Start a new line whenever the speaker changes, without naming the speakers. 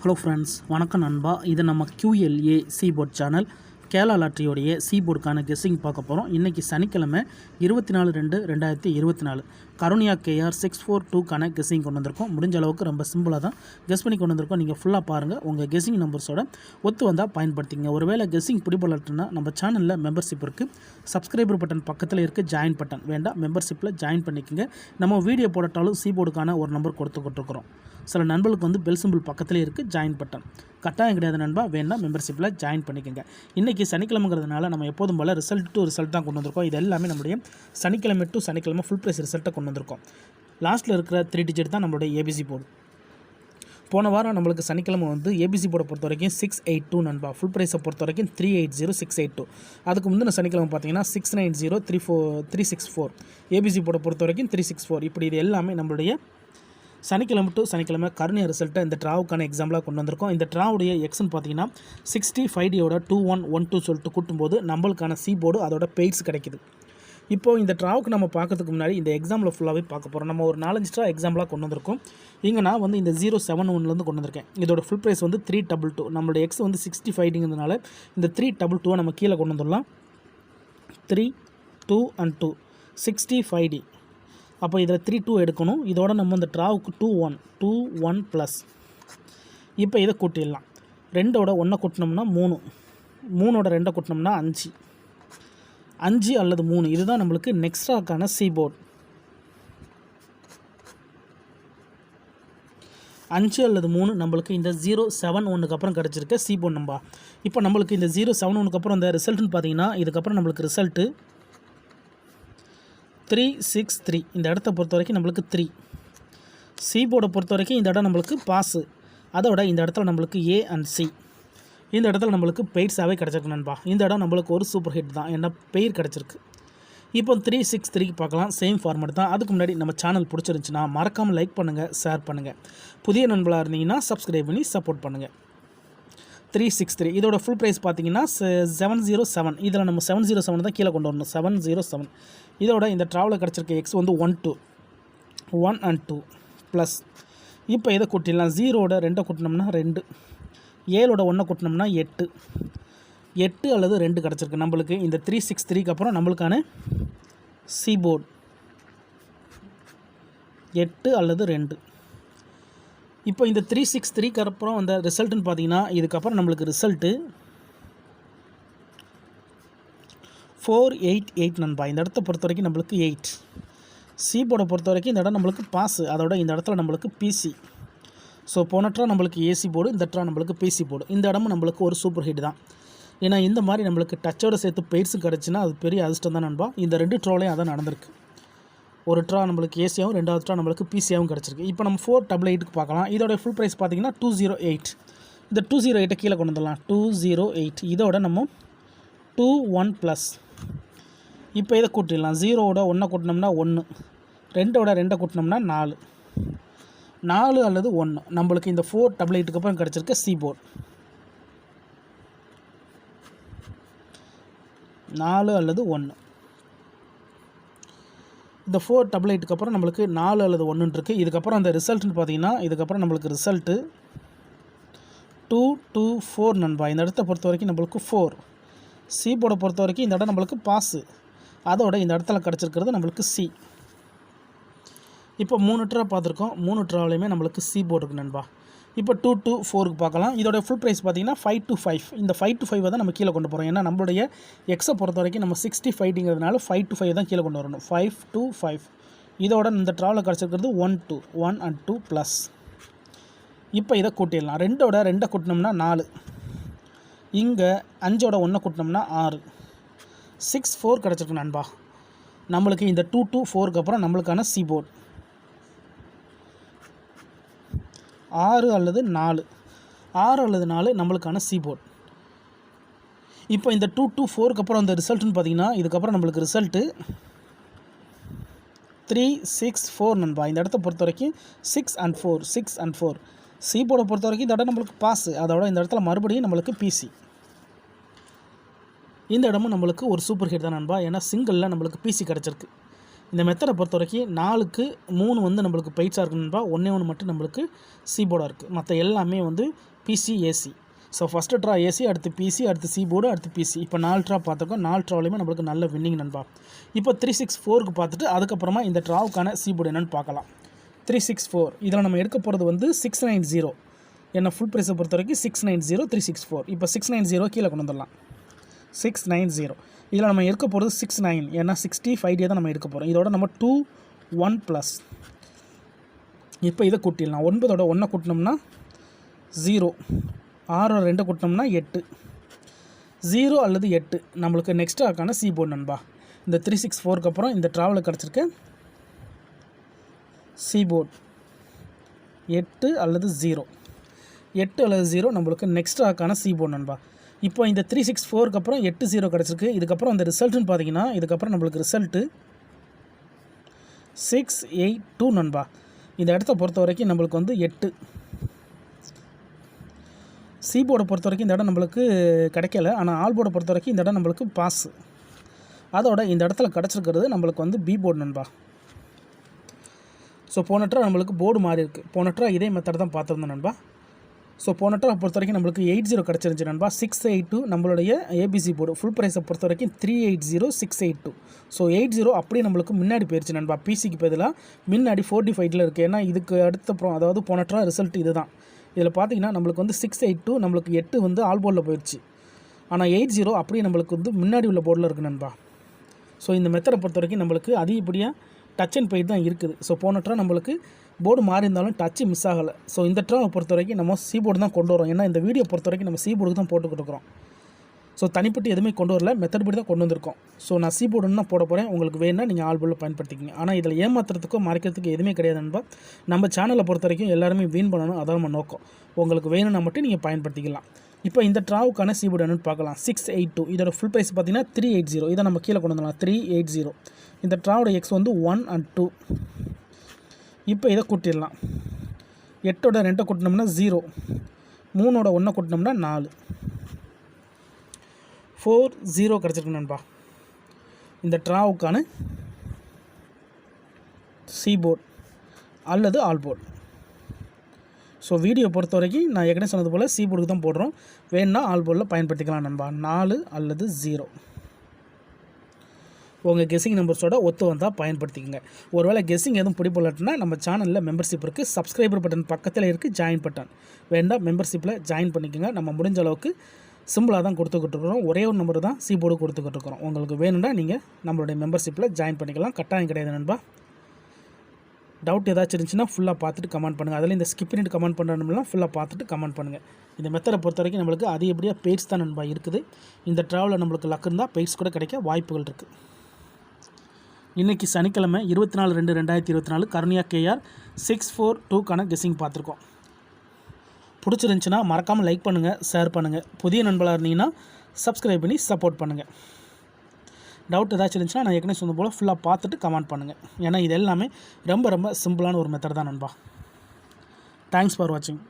Hello friends, வணக்கம் நண்பா. இது நம்ம QLA சீபோர்ட் சேனல். கேரளா லாட்ரியோடைய சீபோர்டுக்கான கெஸ்ஸிங் பார்க்க போகிறோம். இன்றைக்கி சனிக்கிழமை 24/2/2024 கருணியா KR 642க்கான கெஸ்ஸிங் கொண்டு வந்திருக்கோம். முடிஞ்ச அளவுக்கு ரொம்ப சிம்பிளாக தான் கெஸ் பண்ணி கொண்டு வந்திருக்கோம். நீங்கள் ஃபுல்லாக பாருங்கள். உங்கள் கெஸ்ஸிங் நம்பர்ஸோட ஒத்து வந்தால் பயன்படுத்திங்க. ஒருவேளை கெஸ்ஸிங் பிடிபடலட்டுனா நம்ம சேனலில் மெம்பர்ஷிப் இருக்குது. சப்ஸ்கிரைபர் பட்டன் பக்கத்தில் இருக்குது, ஜாயின் பட்டன் வேண்டாம், மெம்பர்ஷிப்பில் ஜாயின் பண்ணிக்கோங்க. நம்ம வீடியோ போடட்டாலும் சீபோர்டுக்கான ஒரு நம்பர் கொடுத்துருக்குறோம். சில நண்பர்களுக்கு வந்து பெல் சிம்பிள் பக்கத்துலேயே இருக்குது, ஜாயின் பட்டன் கட்டாயம் கிடையாது நண்பா, வேண்டாம், மெம்பர்ஷிப்பில் ஜாயின் பண்ணிக்கோங்க. இன்றைக்கி சனிக்கிழமைங்கிறதுனால நம்ம எப்போதும் போல் ரிசல்ட் தான் கொண்டு வந்திருக்கோம். இது எல்லாமே நம்மளுடைய சனிக்கிழமை டு சனிக்கிழமை ஃபுல் ப்ரைஸ் ரிசல்ட்டை கொண்டு வந்திருக்கோம். லாஸ்ட்டில் இருக்கிற 3 டிஜிட் தான் நம்மளுடைய ABC போர்டு. போன வாரம் நம்மளுக்கு சனிக்கிழமை வந்து ABC போர்டை பொறுத்த வரைக்கும் 682 நண்பா. ஃபுல் ப்ரைஸை பொறுத்த வரைக்கும் 380682. அதுக்கு முந்தின சனிக்கிழமை பார்த்தீங்கன்னா 690364. ABC போர்டை பொறுத்த வரைக்கும் 364. இப்படி இது எல்லாமே நம்மளுடைய சனிக்கிழமை டு சனிக்கிழமை கருணியா ரிசல்ட்டை இந்த ட்ராவுக்கான எக்ஸாம்பிளாக கொண்டு வந்திருக்கோம். இந்த ட்ராவுடைய எக்ஸ்ன்னு பார்த்தீங்கன்னா 65Dயோட 2112 சொல்லிட்டு கூட்டும்போது நம்மளுக்கான சி போர்டு அதோட பெய்ட்ஸ் கிடைக்குது. இப்போது இந்த ட்ராவுக்கு நம்ம பார்க்கறதுக்கு முன்னாடி இந்த எக்ஸாம்பிள் ஃபுல்லாகவே பார்க்க போகிறோம். நம்ம ஒரு 4-5 ட்ரா எக்ஸாம்பிளாக கொண்டு வந்திருக்கோம். இங்கே நான் வந்து இந்த 071லேருந்து கொண்டு வந்திருக்கேன். இதோட ஃபுல் ப்ரைஸ் வந்து 322. நம்மளோட எக்ஸ் வந்து 65ங்கிறதுனால இந்த 322 நம்ம கீழே கொண்டு வந்துடலாம். 3, 2 and 2 65D. அப்போ இதில் 3-2 எடுக்கணும். இதோட நம்ம இந்த ட்ராவுக்கு 2-1 ப்ளஸ். இப்போ இதை கூட்டிடலாம். 2ஓட 1 கூட்டினோம்னா 3, 3ஓட 2 கூட்டினோம்னா 5 அல்லது 3. இதுதான் நம்மளுக்கு நெக்ஸ்ட்ராக்கான சி போர்டு. 5 அல்லது 3 நம்மளுக்கு இந்த 071க்கு அப்புறம் கிடச்சிருக்க சி போர்டு நம்பா. இப்போ நம்மளுக்கு இந்த 071க்கு அப்புறம் இந்த ரிசல்ட்டுன்னு பார்த்தீங்கன்னா இதுக்கப்புறம் நம்மளுக்கு ரிசல்ட்டு 363. இந்த இடத்த பொறுத்த வரைக்கும் நம்மளுக்கு 3. சி போர்டை பொறுத்த வரைக்கும் இந்த இடம் நம்மளுக்கு பாஸு. அதோட இந்த இடத்துல நம்மளுக்கு A and C. இந்த இடத்துல நம்மளுக்கு பெய்ட்ஸாகவே கிடச்சிருக்கு நண்பா. இந்த இடம் நம்மளுக்கு ஒரு சூப்பர் ஹிட் தான், ஏன்னா பெயர் கிடச்சிருக்கு. இப்போ 363க்கு பார்க்கலாம். சேம் ஃபார்மேட் தான். அதுக்கு முன்னாடி நம்ம சேனல் பிடிச்சிருந்துச்சுன்னா மறக்காமல் லைக் பண்ணுங்கள், ஷேர் பண்ணுங்கள். புதிய நண்பர்களாக இருந்தீங்கன்னா சப்ஸ்கிரைப் பண்ணி சப்போர்ட் பண்ணுங்கள். 363 இதோட ஃபுல் ப்ரைஸ் பார்த்தீங்கன்னா 707. இதில் நம்ம 707 தான் கீழே கொண்டு வரணும். 707. இதோட இந்த ட்ராவலில் கிடச்சிருக்க எக்ஸ் வந்து 1 and 2 ப்ளஸ். இப்போ இதை கூட்டிடலாம். 0ஓட 2 கூட்டினோம்னா 2, 7ஓட 1 கூட்டினோம்னா 8 அல்லது 2 கிடச்சிருக்கு நம்மளுக்கு. இந்த 363க்கு அப்புறம் நம்மளுக்கான சி போர்டு 8 அல்லது 2. இப்போ இந்த 363க்கு அப்புறம் அந்த ரிசல்ட்டுன்னு பார்த்தீங்கன்னா இதுக்கப்புறம் நம்மளுக்கு ரிசல்ட்டு 488 நண்பா. இந்த இடத்த பொறுத்த வரைக்கும் நம்மளுக்கு 8. சி போர்டை பொறுத்த வரைக்கும் இந்த இடம் நம்மளுக்கு பாஸு. அதோட இந்த இடத்துல நம்மளுக்கு PC. ஸோ போன ட்ரா நம்மளுக்கு AC போர்டு, இந்த ட்ரா நம்மளுக்கு PC போர்டு. இந்த இடமும் நம்மளுக்கு ஒரு சூப்பர் ஹிட் தான். ஏன்னா இந்த மாதிரி நம்மளுக்கு டச்சோடு சேர்த்து பெய்ட்ஸும் கிடச்சின்னா அது பெரிய அதிர்ஷ்டம் தான் நண்பா. இந்த 2 ட்ராலையும் அதான் நடந்திருக்கு. ஒரு ட்ரா நம்மளுக்கு ஏசியாவும், 2வது ட்ரா நம்மளுக்கு PCயாகவும் கிடச்சிருக்கு. இப்போ நம்ம 488க்கு பார்க்கலாம். இதோட ஃபுல் ப்ரைஸ் பார்த்தீங்கன்னா 208. இந்த 208 கீழே கொண்டு வந்துடலாம். 208. இதோட நம்ம 21 ப்ளஸ். இப்போ இதை கூட்டிடலாம். 0ஓட 1 கூட்டினோம்னா 1, 2ஓட 2 கூட்டினோம்னா 4 அல்லது 1. நம்மளுக்கு இந்த 488க்கு அப்புறம் கிடச்சிருக்க சி போர்டு 4 அல்லது 1. இந்த 488க்கு அப்புறம் நம்மளுக்கு 4 அல்லது 1 இருக்குது. இதுக்கப்புறம் அந்த ரிசல்ட்டுன்னு பார்த்தீங்கன்னா இதுக்கப்புறம் நம்மளுக்கு ரிசல்ட்டு 224 நண்பா. இந்த இடத்த பொறுத்த வரைக்கும் நம்மளுக்கு 4. சி போர்டை பொறுத்த வரைக்கும் இந்த இடம் நம்மளுக்கு பாஸு. அதோட இந்த இடத்துல கிடச்சிருக்கிறது நம்மளுக்கு C. இப்போ 3 ட்ரா பார்த்துருக்கோம். 3 ட்ராவிலையுமே நம்மளுக்கு சி போர்டு இருக்குது நண்பா. இப்போ 224க்கு பார்க்கலாம். இதோட ஃபுல் ப்ரைஸ் பார்த்தீங்கன்னா 525. இந்த 525 தான் நம்ம கீழே கொண்டு போகிறோம். ஏன்னா நம்மளுடைய எக்ஸை பொறுத்த வரைக்கும் நம்ம 65ங்கிறதுனால 525 தான் கீழே கொண்டு வரணும். 525. இதோட இந்த ட்ராவில் கிடச்சிருக்கிறது 1 and 2 ப்ளஸ். இப்போ இதை கூட்டிடலாம். 2ஓட 2 கூட்டினோம்னா 4, இங்கே 5ஓட 1 கூட்டினோம்னா 6, 64 கிடச்சிருக்கு நண்பா. நம்மளுக்கு இந்த 224க்கு அப்புறம் நம்மளுக்கான சி போர்டு 6 அல்லது 4 நம்மளுக்கான சி போர்டு. இப்போ இந்த 224க்கு அப்புறம் அந்த ரிசல்ட்டுன்னு பார்த்தீங்கன்னா இதுக்கப்புறம் நம்மளுக்கு ரிசல்ட்டு 364 நண்பா. இந்த இடத்த பொறுத்த வரைக்கும் 6 and 4. சி போர்டை பொறுத்த வரைக்கும் இந்த இடம் நம்மளுக்கு பாஸு. அதோட இந்த இடத்துல மறுபடியும் நம்மளுக்கு PC. இந்த இடமும் நம்மளுக்கு ஒரு சூப்பர் ஹிட் தான் நண்பா. ஏன்னா சிங்கிளில் நம்மளுக்கு PC கிடச்சிருக்கு. இந்த மெத்தடை பொறுத்த வரைக்கும் 4க்கு 3 வந்து நம்மளுக்கு பெய்ட்ஸாக இருக்குன்பா, 1 மட்டும் நம்மளுக்கு சி போர்டாக இருக்குது. மற்ற எல்லாமே வந்து PC AC. So first draw AC, அடுத்து பிசி, அடுத்து சி போர்டு, அடுத்து பிசி. இப்போ 4 ட்ரா பார்த்துருக்கோம். 4 ட்ராவிலையுமே நம்மளுக்கு நல்ல வின்னிங் நண்பா. இப்போ 364க்கு பார்த்துட்டு அதுக்கப்புறமா இந்த ட்ராவுக்கான சி போர்டு என்னென்னு பார்க்கலாம். 364 இதில் நம்ம எடுக்க போகிறது வந்து 690. என்ன ஃபுல் ப்ரைஸை பொறுத்த வரைக்கும் 690 364. இப்போ 690 கீழே கொண்டு வந்துடலாம். 690 இதில் நம்ம எடுக்க போகிறது 69. ஏன்னா 65 தான் நம்ம எடுக்க போகிறோம். இதோட நம்ம 2 1 ப்ளஸ். இப்போ இதை கூட்டிடலாம். 9ஓட 1 கூட்டினோம்னா 0, 6ஓட 2 கூட்டினோம்னா 8. 0 அல்லது 8 நம்மளுக்கு நெக்ஸ்ட் ஆக்கான சி போர்டு நண்பா. இந்த 364க்கு அப்புறம் இந்த ட்ராவலில் கிடச்சிருக்க சி போர்டு 8 அல்லது 0. 8 அல்லது 0 நம்மளுக்கு நெக்ஸ்ட் ஆக்கான சி போர்டு நண்பா. இப்போ இந்த 364க்கு அப்புறம் 8 0 கிடச்சிருக்கு. இதுக்கப்புறம் அந்த ரிசல்ட்டுன்னு பார்த்தீங்கன்னா இதுக்கப்புறம் நம்மளுக்கு ரிசல்ட்டு 682 நண்பா. இந்த இடத்த பொறுத்த வரைக்கும் நம்மளுக்கு வந்து 8. சி போர்டை பொறுத்த வரைக்கும் இந்த இடம் நம்மளுக்கு கிடைக்கல. ஆனால் ஆல் போர்டை பொறுத்த வரைக்கும் இந்த இடம் நம்மளுக்கு பாஸ். அதோட இந்த இடத்துல கிடச்சிருக்கிறது நம்மளுக்கு வந்து பி போர்டு நண்பா. ஸோ போன ட்ரா நம்மளுக்கு போர்டு மாறி இருக்குது. போன ட்ரா இதே மெத்தட் தான் பார்த்துருந்தோம் நண்பா. ஸோ போன ட்ரா பொறுத்த வரைக்கும் நம்மளுக்கு 80 கிடச்சிருந்துச்சு நண்பா. 682 நம்மளுடைய ஏபிசி போர்டு ஃபுல் ப்ரைஸை பொறுத்த வரைக்கும் 380 682. ஸோ 80 அப்படியே நம்மளுக்கு முன்னாடி போயிடுச்சு நண்பா. பிசிக்கு பதிலாக முன்னாடி 45 இருக்குது. ஏன்னா இதுக்கு அடுத்த அதாவது போன ட்ரா ரிசல்ட் இது தான். இதில் பார்த்தீங்கன்னா நம்மளுக்கு வந்து 682 நம்மளுக்கு 8 வந்து ஆல் போர்டில் போயிடுச்சு. ஆனால் 80 அப்படியே நம்மளுக்கு வந்து முன்னாடி உள்ள போர்டில் இருக்குது நண்பா. ஸோ இந்த மெத்தடை பொறுத்த வரைக்கும் நம்மளுக்கு அதிகப்படியாக டச் அண்ட் பெயிட் தான் இருக்குது. ஸோ போன ட்ரா நம்மளுக்கு போர்டு மாறி இருந்தாலும் டச்சு மிஸ் ஆகலை. ஸோ இந்த ட்ராவை பொறுத்த வரைக்கும் நம்ம சி போர்டு தான் கொண்டு வரோம். ஏன்னா இந்த வீடியோ பொறுத்த வரைக்கும் நம்ம சி போர்டுக்கு தான் போட்டுக்கிட்டு இருக்கிறோம். ஸோ தனிப்பட்டு எதுவுமே கொண்டு வரல, மெத்தட் படி தான் கொண்டு வந்திருக்கோம். ஸோ நான் சி போர்டுன்னு தான் போட போகிறேன். உங்களுக்கு வேணுன்னா நீங்கள் ஆல் போர்டில் பயன்படுத்திக்கிங்க. ஆனால் இதில் ஏமாத்துறதுக்கோ மறைக்கிறதுக்கு எதுவுமே கிடையாது நண்பா. நம்ம சேனலை பொறுத்த வரைக்கும் எல்லாருமே வின் பண்ணணும், அதான் நம்ம நோக்கம். உங்களுக்கு வேணும்னா மட்டும் நீங்கள் பயன்படுத்திக்கலாம். இப்போ இந்த ட்ராவுக்கான சி போர்டு என்னென்னு பார்க்கலாம். 682 இதோட ஃபுல் ப்ரைஸ் பார்த்தீங்கன்னா 380. இதை நம்ம கீழே கொண்டு வந்துடலாம். 380. இந்த ட்ராவோட எக்ஸ் வந்து 1 and 2. இப்போ இதை கூட்டிடலாம். 8ஓட 2 கூட்டினோம்னா 0, 3ஓட 1 கூட்டினோம்னா 4, 4 0 கிடச்சிருக்கு நண்பா. இந்த ட்ராவுக்கான சி போர்டு அல்லது ஆல் போர்டு. ஸோ வீடியோ பொறுத்த வரைக்கும் நான் ஏற்கனவே சொன்னது போல் சி போர்டுக்கு தான் போடுறோம். வேணுன்னா ஆல் போர்டில் பயன்படுத்திக்கலாம் நண்பா. 4 அல்லது 0 உங்கள் கெஸ்ஸிங் நம்பர்ஸோட ஒத்து வந்தால் பயன்படுத்திக்கங்க. ஒருவேளை கெஸ்ஸிங் எதுவும் பிடிப்படலன்னா நம்ம சேனலில் மெம்பர்ஷிப் இருக்குது. சப்ஸ்கிரைபர் பட்டன் பக்கத்தில் இருக்குது, ஜாயின் பட்டன் வேண்டாம் மெம்பர்ஷிப்பில் ஜாயின் பண்ணிக்கோங்க. நம்ம முடிஞ்ச அளவுக்கு சிம்பிளாக தான் கொடுத்துக்கிட்டு இருக்கிறோம். ஒரே ஒரு நம்பர் தான் சி போர்டு கொடுத்துக்கிட்டு இருக்கிறோம். உங்களுக்கு வேணும்னா நீங்கள் நம்மளுடைய மெம்பர்ஷிப்பில் ஜாயின் பண்ணிக்கலாம். கட்டாயம் கிடையாது நண்பா. டவுட் ஏதாச்சும் இருந்துச்சுன்னா ஃபுல்லாக பார்த்துட்டு கமெண்ட் பண்ணுங்கள். அதில் இந்த ஸ்கிப் பண்ணிட்டு கமெண்ட் பண்ணுறோம்லாம் ஃபுல்லாக பார்த்துட்டு கமெண்ட் பண்ணுங்கள். இந்த மெத்தடை பொறுத்த வரைக்கும் நம்மளுக்கு அதிகப்படியாக பெய்ட்ஸ் தான் நண்பா இருக்குது. இந்த ட்ராவலில் நம்மளுக்கு லக் இருந்தால் பெய்ட்ஸ் கூட கிடைக்க வாய்ப்புகள் இருக்குது. இன்றைக்கி சனிக்கிழமை 24/2/2024 கருணியா KR 642க்கான கெஸ்ஸிங் பார்த்துருக்கோம். பிடிச்சிருந்துச்சின்னா மறக்காமல் லைக் பண்ணுங்கள், ஷேர் பண்ணுங்கள். புதிய நண்பர்களாக இருந்தீங்கன்னா சப்ஸ்கிரைப் பண்ணி சப்போர்ட் பண்ணுங்கள். டவுட் ஏதாச்சும் இருந்துச்சுன்னா நான் ஏற்கனவே சொன்ன போல் ஃபுல்லாக பார்த்துட்டு கமெண்ட் பண்ணுங்கள். ஏன்னா இது எல்லாமே ரொம்ப ரொம்ப சிம்பிளான ஒரு மெத்தட் தான் நண்பா. தேங்க்ஸ் ஃபார் வாட்சிங்.